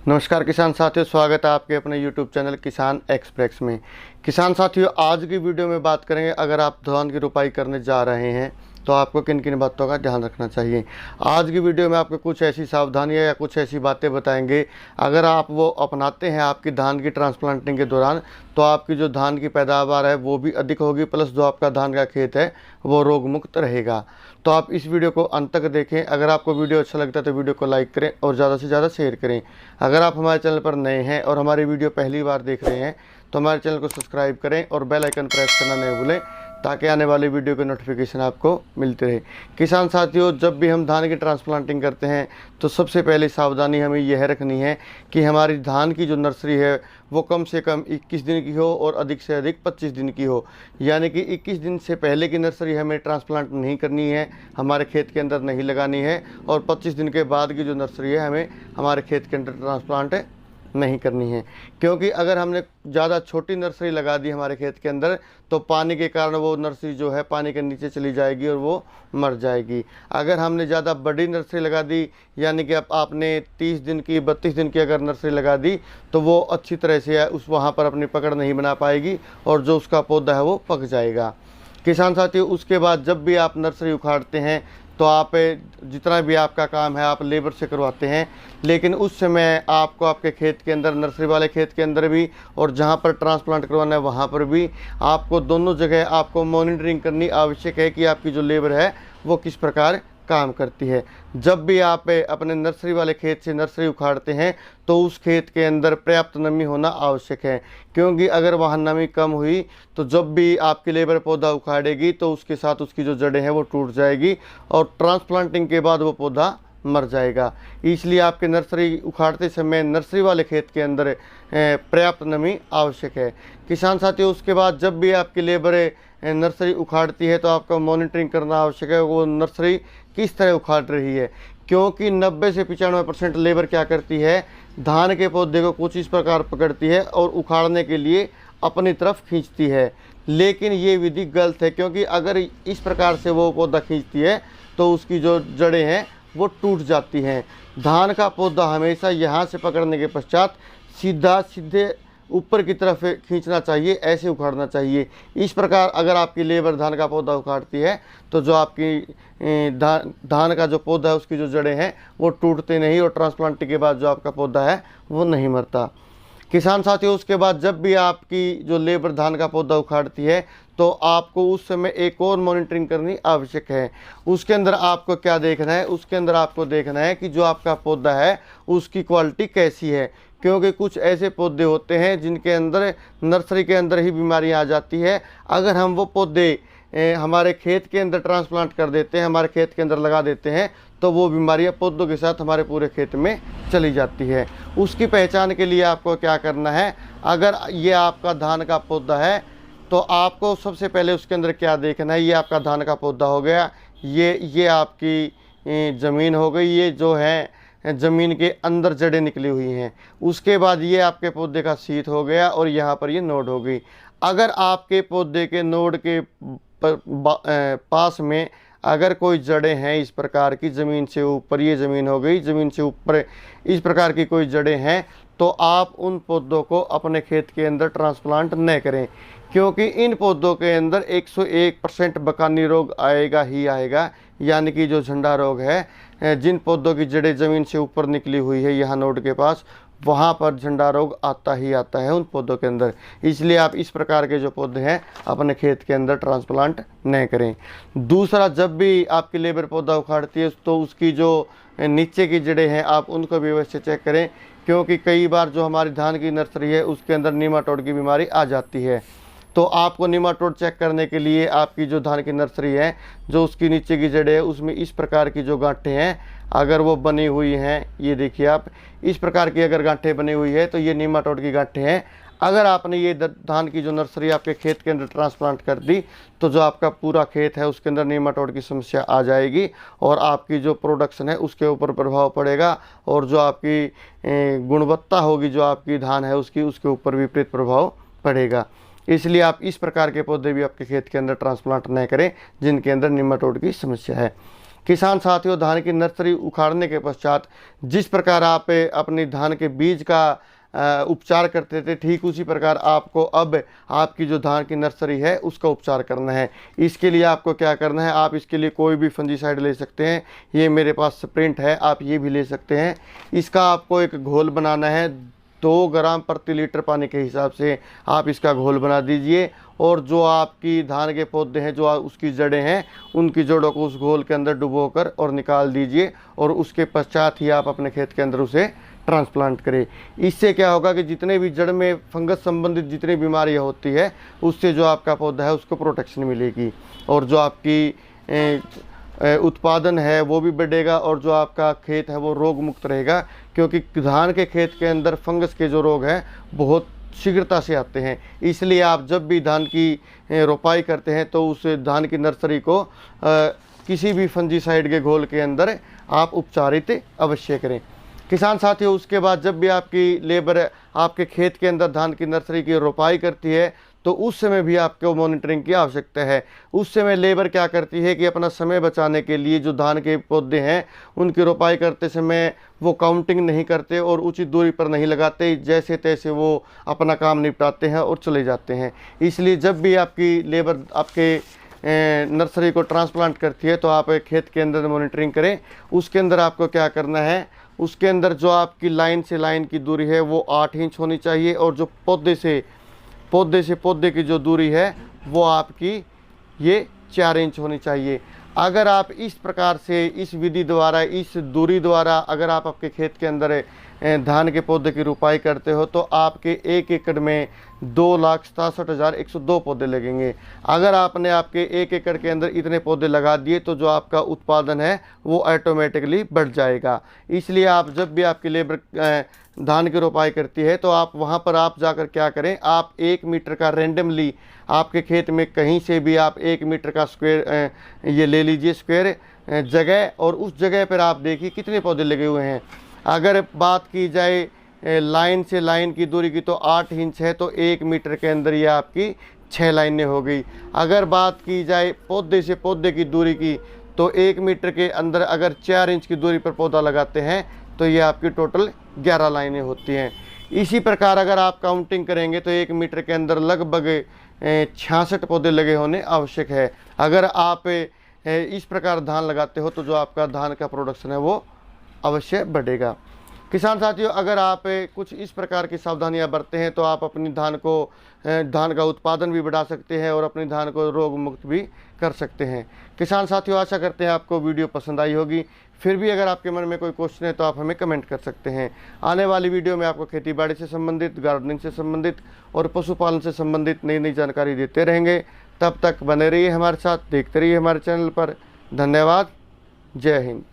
नमस्कार किसान साथियों, स्वागत है आपके अपने YouTube चैनल किसान एक्सप्रेस में। किसान साथियों, आज की वीडियो में बात करेंगे, अगर आप धान की रोपाई करने जा रहे हैं तो आपको किन किन बातों का ध्यान रखना चाहिए। आज की वीडियो में आपको कुछ ऐसी सावधानियां या कुछ ऐसी बातें बताएंगे, अगर आप वो अपनाते हैं आपकी धान की ट्रांसप्लांटिंग के दौरान, तो आपकी जो धान की पैदावार है वो भी अधिक होगी, प्लस जो आपका धान का खेत है वो रोग मुक्त रहेगा। तो आप इस वीडियो को अंत तक देखें। अगर आपको वीडियो अच्छा लगता है तो वीडियो को लाइक करें और ज़्यादा से ज़्यादा शेयर करें। अगर आप हमारे चैनल पर नए हैं और हमारी वीडियो पहली बार देख रहे हैं तो हमारे चैनल को सब्सक्राइब करें और बेल आइकन प्रेस करना नहीं भूलें, ताकि आने वाली वीडियो के नोटिफिकेशन आपको मिलते रहे। किसान साथियों, जब भी हम धान की ट्रांसप्लांटिंग करते हैं तो सबसे पहले सावधानी हमें यह रखनी है कि हमारी धान की जो नर्सरी है वो कम से कम 21 दिन की हो और अधिक से अधिक 25 दिन की हो। यानी कि 21 दिन से पहले की नर्सरी हमें ट्रांसप्लांट नहीं करनी है, हमारे खेत के अंदर नहीं लगानी है, और 25 दिन के बाद की जो नर्सरी है हमें हमारे खेत के अंदर ट्रांसप्लांट नहीं करनी है। क्योंकि अगर हमने ज़्यादा छोटी नर्सरी लगा दी हमारे खेत के अंदर तो पानी के कारण वो नर्सरी जो है पानी के नीचे चली जाएगी और वो मर जाएगी। अगर हमने ज़्यादा बड़ी नर्सरी लगा दी, यानी कि अब आपने 30 दिन की 32 दिन की अगर नर्सरी लगा दी, तो वो अच्छी तरह से उस वहाँ पर अपनी पकड़ नहीं बना पाएगी और जो उसका पौधा है वो पक जाएगा। किसान साथियों, उसके बाद जब भी आप नर्सरी उखाड़ते हैं तो आप जितना भी आपका काम है आप लेबर से करवाते हैं, लेकिन उस समय आपको आपके खेत के अंदर, नर्सरी वाले खेत के अंदर भी और जहां पर ट्रांसप्लांट करवाना है वहां पर भी आपको दोनों जगह आपको मॉनिटरिंग करनी आवश्यक है कि आपकी जो लेबर है वो किस प्रकार काम करती है। जब भी आप अपने नर्सरी वाले खेत से नर्सरी उखाड़ते हैं तो उस खेत के अंदर पर्याप्त नमी होना आवश्यक है, क्योंकि अगर वहाँ नमी कम हुई तो जब भी आपकी लेबर पौधा उखाड़ेगी तो उसके साथ उसकी जो जड़ें हैं वो टूट जाएगी और ट्रांसप्लांटिंग के बाद वो पौधा मर जाएगा। इसलिए आपके नर्सरी उखाड़ते समय नर्सरी वाले खेत के अंदर पर्याप्त नमी आवश्यक है। किसान साथियों, उसके बाद जब भी आपकी लेबर नर्सरी उखाड़ती है तो आपका मॉनिटरिंग करना आवश्यक है वो नर्सरी किस तरह उखाड़ रही है, क्योंकि 90 से 95% लेबर क्या करती है, धान के पौधे को कुछ इस प्रकार पकड़ती है और उखाड़ने के लिए अपनी तरफ खींचती है। लेकिन ये विधि गलत है, क्योंकि अगर इस प्रकार से वो पौधा खींचती है तो उसकी जो जड़ें हैं वो टूट जाती हैं। धान का पौधा हमेशा यहाँ से पकड़ने के पश्चात सीधे ऊपर की तरफ खींचना चाहिए, ऐसे उखाड़ना चाहिए। इस प्रकार अगर आपकी लेबर धान का पौधा उखाड़ती है तो जो आपकी धान का जो पौधा है उसकी जो जड़ें हैं वो टूटते नहीं और ट्रांसप्लांटिंग के बाद जो आपका पौधा है वो नहीं मरता। किसान साथियों, उसके बाद जब भी आपकी जो लेबर धान का पौधा उखाड़ती है तो आपको उस समय एक और मॉनिटरिंग करनी आवश्यक है। उसके अंदर आपको क्या देखना है, उसके अंदर आपको देखना है कि जो आपका पौधा है उसकी क्वालिटी कैसी है, क्योंकि कुछ ऐसे पौधे होते हैं जिनके अंदर नर्सरी के अंदर ही बीमारियां आ जाती है। अगर हम वो पौधे हमारे खेत के अंदर ट्रांसप्लांट कर देते हैं, हमारे खेत के अंदर लगा देते हैं, तो वो बीमारियां पौधों के साथ हमारे पूरे खेत में चली जाती है। उसकी पहचान के लिए आपको क्या करना है, अगर ये आपका धान का पौधा है तो आपको सबसे पहले उसके अंदर क्या देखना है, ये आपका धान का पौधा हो गया, ये आपकी ज़मीन हो गई, ये जो है ज़मीन के अंदर जड़ें निकली हुई हैं। उसके बाद ये आपके पौधे का शीत हो गया और यहाँ पर ये नोड हो गई। अगर आपके पौधे के नोड के पास में अगर कोई जड़ें हैं इस प्रकार की, ज़मीन से ऊपर, ये ज़मीन हो गई, ज़मीन से ऊपर इस प्रकार की कोई जड़ें हैं, तो आप उन पौधों को अपने खेत के अंदर ट्रांसप्लांट न करें, क्योंकि इन पौधों के अंदर 101% बकानी रोग आएगा ही आएगा। यानी कि जो झंडा रोग है, जिन पौधों की जड़ें ज़मीन से ऊपर निकली हुई है यहाँ नोड के पास, वहाँ पर झंडा रोग आता ही आता है उन पौधों के अंदर। इसलिए आप इस प्रकार के जो पौधे हैं अपने खेत के अंदर ट्रांसप्लांट न करें। दूसरा, जब भी आपकी लेबर पौधा उखाड़ती है तो उसकी जो नीचे की जड़ें हैं आप उनको भी अवश्य चेक करें, क्योंकि कई बार जो हमारी धान की नर्सरी है उसके अंदर नीमाटोड की बीमारी आ जाती है। तो आपको नीमाटोड चेक करने के लिए आपकी जो धान की नर्सरी है, जो उसकी नीचे की जड़ें है, उसमें इस प्रकार की जो गांठें हैं अगर वो बनी हुई हैं, ये देखिए आप, इस प्रकार की अगर गांठें बनी हुई है तो ये नीमाटोड की गांठें हैं। अगर आपने ये धान की जो नर्सरी आपके खेत के अंदर ट्रांसप्लांट कर दी तो जो आपका पूरा खेत है उसके अंदर नीमाटोड की समस्या आ जाएगी और आपकी जो प्रोडक्शन है उसके ऊपर प्रभाव पड़ेगा और जो आपकी गुणवत्ता होगी जो आपकी धान है उसके ऊपर विपरीत प्रभाव पड़ेगा। इसलिए आप इस प्रकार के पौधे भी आपके खेत के अंदर ट्रांसप्लांट न करें जिनके अंदर निमाटोड की समस्या है। किसान साथियों, धान की नर्सरी उखाड़ने के पश्चात जिस प्रकार आप अपनी धान के बीज का उपचार करते थे, ठीक उसी प्रकार आपको अब आपकी जो धान की नर्सरी है उसका उपचार करना है। इसके लिए आपको क्या करना है, आप इसके लिए कोई भी फंजीसाइड ले सकते हैं। ये मेरे पास स्प्रिंट है, आप ये भी ले सकते हैं। इसका आपको एक घोल बनाना है, 2 ग्राम प्रति लीटर पानी के हिसाब से आप इसका घोल बना दीजिए। और जो आपकी धान के पौधे हैं, जो उसकी जड़ें हैं, उनकी जड़ों को उस घोल के अंदर डुबोकर और निकाल दीजिए। और उसके पश्चात ही आप अपने खेत के अंदर उसे ट्रांसप्लांट करें। इससे क्या होगा कि जितने भी जड़ में फंगस संबंधित जितनी बीमारियां होती है, उससे जो आपका पौधा है उसको प्रोटेक्शन मिलेगी, और जो आपकी उत्पादन है वो भी बढ़ेगा, और जो आपका खेत है वो रोग मुक्त रहेगा। क्योंकि धान के खेत के अंदर फंगस के जो रोग हैं बहुत शीघ्रता से आते हैं। इसलिए आप जब भी धान की रोपाई करते हैं तो उस धान की नर्सरी को किसी भी फंजीसाइड के घोल के अंदर आप उपचारित अवश्य करें। किसान साथियों, उसके बाद जब भी आपकी लेबर आपके खेत के अंदर धान की नर्सरी की रोपाई करती है तो उस समय भी आपको मॉनिटरिंग की आवश्यकता है। उस समय लेबर क्या करती है कि अपना समय बचाने के लिए जो धान के पौधे हैं उनकी रोपाई करते समय वो काउंटिंग नहीं करते और उचित दूरी पर नहीं लगाते, जैसे तैसे वो अपना काम निपटाते हैं और चले जाते हैं। इसलिए जब भी आपकी लेबर आपके नर्सरी को ट्रांसप्लांट करती है तो आप खेत के अंदर मॉनिटरिंग करें। उसके अंदर आपको क्या करना है, उसके अंदर जो आपकी लाइन से लाइन की दूरी है वो 8 इंच होनी चाहिए, और जो पौधे से पौधे की जो दूरी है वो आपकी ये 4 इंच होनी चाहिए। अगर आप इस प्रकार से इस विधि द्वारा, इस दूरी द्वारा अगर आप आपके खेत के अंदर धान के पौधे की रोपाई करते हो तो आपके 1 एकड़ में 2,67,102 पौधे लगेंगे। अगर आपने आपके 1 एकड़ के अंदर इतने पौधे लगा दिए तो जो आपका उत्पादन है वो ऑटोमेटिकली बढ़ जाएगा। इसलिए आप जब भी आपकी लेबर धान की रोपाई करती है तो आप वहाँ पर आप जाकर क्या करें, आप 1 मीटर का रेंडमली आपके खेत में कहीं से भी आप 1 मीटर का स्क्वायर ये ले लीजिए स्क्वायर जगह, और उस जगह पर आप देखिए कितने पौधे लगे हुए हैं। अगर बात की जाए लाइन से लाइन की दूरी की तो 8 इंच है, तो 1 मीटर के अंदर ये आपकी 6 लाइनें हो गई। अगर बात की जाए पौधे से पौधे की दूरी की तो 1 मीटर के अंदर अगर 4 इंच की दूरी पर पौधा लगाते हैं तो ये आपकी टोटल 11 लाइनें होती हैं। इसी प्रकार अगर आप काउंटिंग करेंगे तो 1 मीटर के अंदर लगभग 66 पौधे लगे होने आवश्यक है। अगर आप इस प्रकार धान लगाते हो तो जो आपका धान का प्रोडक्शन है वो अवश्य बढ़ेगा। किसान साथियों, अगर आप कुछ इस प्रकार की सावधानियां बरते हैं तो आप अपनी धान का उत्पादन भी बढ़ा सकते हैं और अपनी धान को रोग मुक्त भी कर सकते हैं। किसान साथियों, आशा करते हैं आपको वीडियो पसंद आई होगी। फिर भी अगर आपके मन में कोई क्वेश्चन है तो आप हमें कमेंट कर सकते हैं। आने वाली वीडियो में आपको खेती बाड़ी से संबंधित, गार्डनिंग से संबंधित और पशुपालन से संबंधित नई नई जानकारी देते रहेंगे। तब तक बने रहिए हमारे साथ, देखते रहिए हमारे चैनल पर। धन्यवाद। जय हिंद।